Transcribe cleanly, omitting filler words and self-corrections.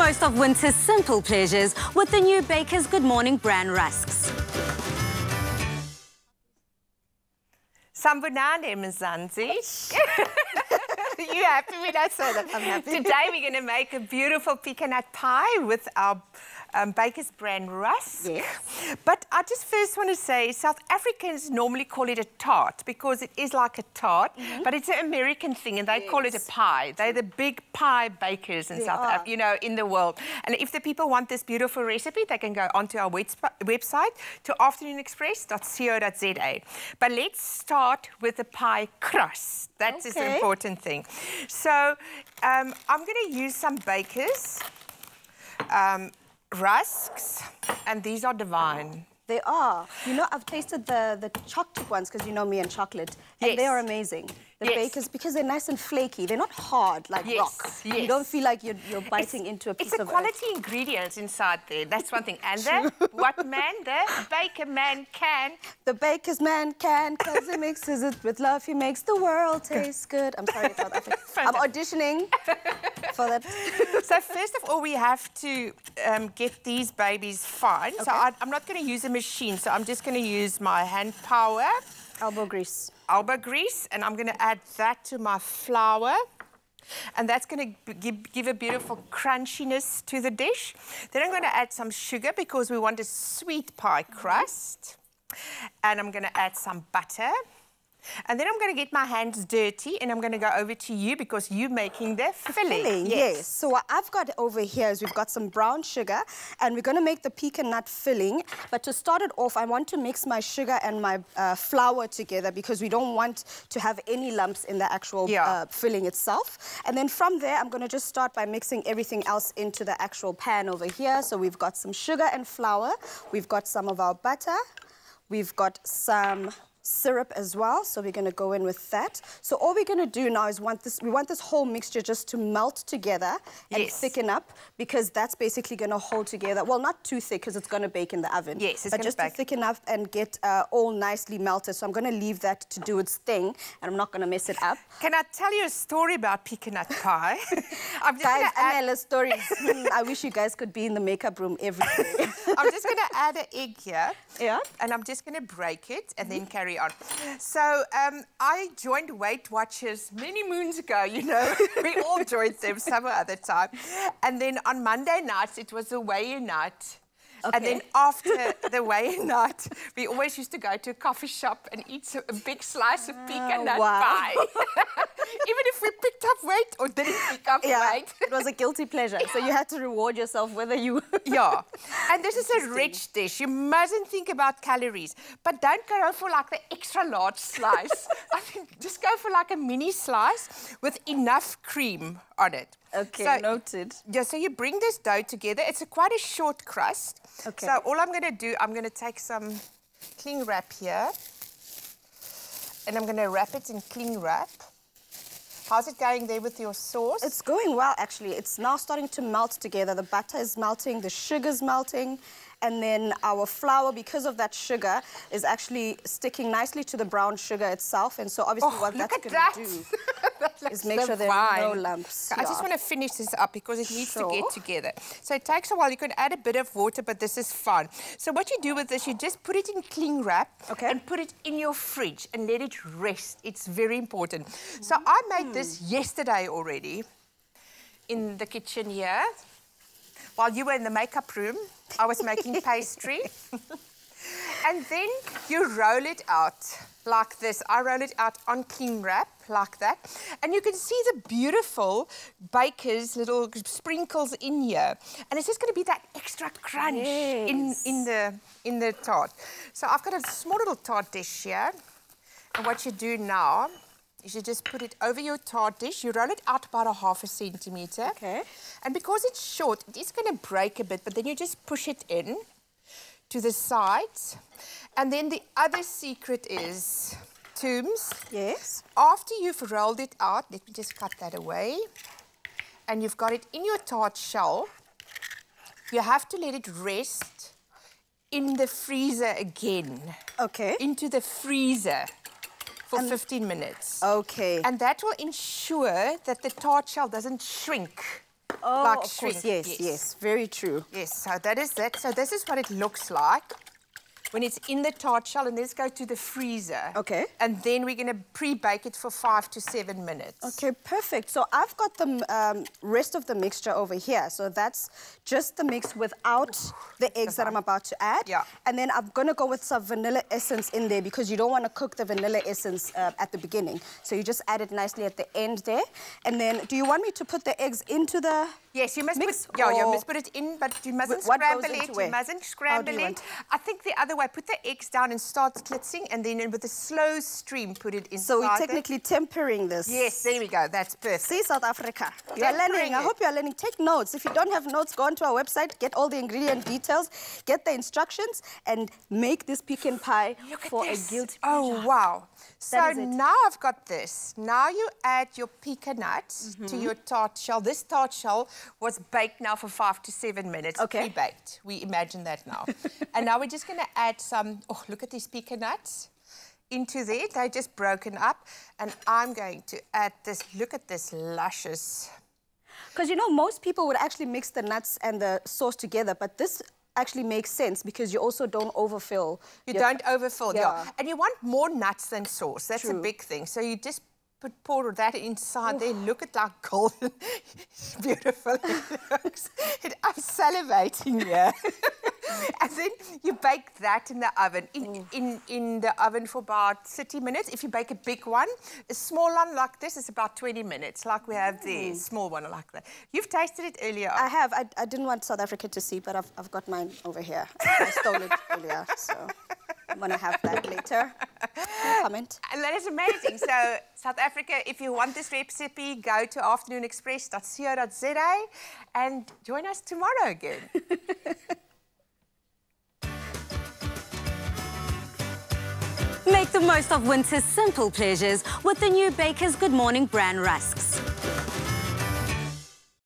most of winter's simple pleasures with the new Baker's Good Morning Bran Rusks. Sambonani, Mzansi. You happy when I say that? I'm happy. Today we're going to make a beautiful pecan nut pie with our Baker's Bran Rusks. Yes. But I just first want to say South Africans normally call it a tart because it is like a tart, but it's an American thing and they call it a pie. They're the big pie bakers in South Africa, you know, in the world. And if the people want this beautiful recipe, they can go onto our website to afternoonexpress.co.za. But let's start with the pie crust. That is the important thing. So I'm going to use some Baker's rusks, and these are divine. They are. You know, I've tasted the chocolate ones because you know me and chocolate, and they are amazing. The Baker's, because they're nice and flaky. They're not hard like rock. You don't feel like you're biting into a piece of It's a quality ingredient inside there. That's one thing. And the what man? The Baker man can. The Baker's man can, because he mixes it with love. He makes the world taste good. I'm sorry about that. I'm auditioning for that. So first of all, we have to get these babies fine. So I'm not going to use a machine. So I'm just going to use my hand power. Elbow grease. Elbow grease, and I'm going to add that to my flour, and that's going to give a beautiful crunchiness to the dish. Then I'm going to add some sugar because we want a sweet pie crust, and I'm going to add some butter. And then I'm going to get my hands dirty and I'm going to go over to you because you're making the filling. Yes. So what I've got over here is we've got some brown sugar and we're going to make the pecan nut filling. But to start it off, I want to mix my sugar and my flour together because we don't want to have any lumps in the actual filling itself. And then from there, I'm going to just start by mixing everything else into the actual pan over here. So we've got some sugar and flour. We've got some of our butter. We've got some syrup as well, so we're going to go in with that. So all we're going to do now is we want this whole mixture just to melt together and thicken up, because that's basically going to hold together. Well, not too thick because it's going to bake in the oven. Yes, it's but just to thicken up and get all nicely melted. So I'm going to leave that to do its thing, and I'm not going to mess it up. Can I tell you a story about pecan nut pie? I'm just guys, Anela stories. I wish you guys could be in the makeup room every day. I'm just going to add an egg here. Yeah. And I'm just going to break it and then carry on. So I joined Weight Watchers many moons ago, you know. We all joined them some other time. And then on Monday nights, it was a weigh-in night. And then after the weigh-in night, we always used to go to a coffee shop and eat a big slice of pecan nut pie. Even if we picked up weight or didn't pick up weight. It was a guilty pleasure. So you had to reward yourself whether you... And this is a rich dish. You mustn't think about calories. But don't go for like the extra large slice. I think just go for like a mini slice with enough cream on it. Okay, so, noted. Yeah, so you bring this dough together. It's quite a short crust. Okay. So all I'm going to do, I'm going to take some cling wrap here. And I'm going to wrap it in cling wrap. How's it going there with your sauce? It's going well, actually. It's now starting to melt together. The butter is melting, the sugar's melting, and then our flour, because of that sugar, is actually sticking nicely to the brown sugar itself. And so obviously what that's going to do is make sure there are no lumps. I just want to finish this up because it needs to get together. So it takes a while. You can add a bit of water, but this is fun. So what you do with this, you just put it in cling wrap and put it in your fridge and let it rest. It's very important. So I made this yesterday already in the kitchen here. While you were in the makeup room, I was making pastry. And then you roll it out like this. I roll it out on cling wrap like that. And you can see the beautiful Baker's little sprinkles in here. And it's just going to be that extra crunch in the tart. So I've got a small little tart dish here. And what you do now is you just put it over your tart dish. You roll it out about a ½ centimeter. Okay. And because it's short, it is going to break a bit, but then you just push it in to the sides. And then the other secret is, Tooms. Yes. After you've rolled it out, let me just cut that away, and you've got it in your tart shell, you have to let it rest in the freezer again. Okay. Into the freezer for 15 minutes. Okay. And that will ensure that the tart shell doesn't shrink Oh, like of shrink. course, yes, very true. Yes, so that is that. So this is what it looks like when it's in the tart shell, and let's go to the freezer. Okay. And then we're going to pre-bake it for 5 to 7 minutes. Okay, perfect. So I've got the rest of the mixture over here. So that's just the mix without the eggs that I'm about to add. Yeah. And then I'm going to go with some vanilla essence in there because you don't want to cook the vanilla essence at the beginning. So you just add it nicely at the end there. And then do you want me to put the eggs into the Yes, you must mix? put, you must put it in, but you mustn't What scramble goes into it. where? You mustn't scramble you it. want? I think the other way, put the eggs down and start slitzing, and then with a slow stream, put it inside. So we're technically tempering this. Yes, there we go. That's perfect. See, South Africa. You are learning. I hope you are learning. Take notes. If you don't have notes, go onto our website, get all the ingredient details, get the instructions, and make this pecan pie for a guilty pleasure. Oh, wow. So now I've got this. Now you add your pecan nuts to your tart shell. This tart shell was baked now for 5 to 7 minutes. Okay. Pre-baked. We imagine that now. And now we're just going to add some, oh, look at these pecan nuts into there. They're just broken up. And I'm going to add this, look at this luscious. Because, you know, most people would actually mix the nuts and the sauce together, but this actually makes sense because you also don't overfill. You don't overfill, Yeah. And you want more nuts than sauce. That's a True. big thing. So you just pour that inside there. Look at that golden, beautiful it looks. I'm salivating here. And then you bake that in the oven, in the oven for about 30 minutes. If you bake a big one, a small one like this is about 20 minutes, like we have the small one like that. You've tasted it earlier. I have. I didn't want South Africa to see, but I've got mine over here. I stole it earlier, so I'm going to have that later. No comment. And that is amazing. So, South Africa, if you want this recipe, go to afternoonexpress.co.za and join us tomorrow again. Make the most of winter's simple pleasures with the new Baker's Good Morning Bran Rusks.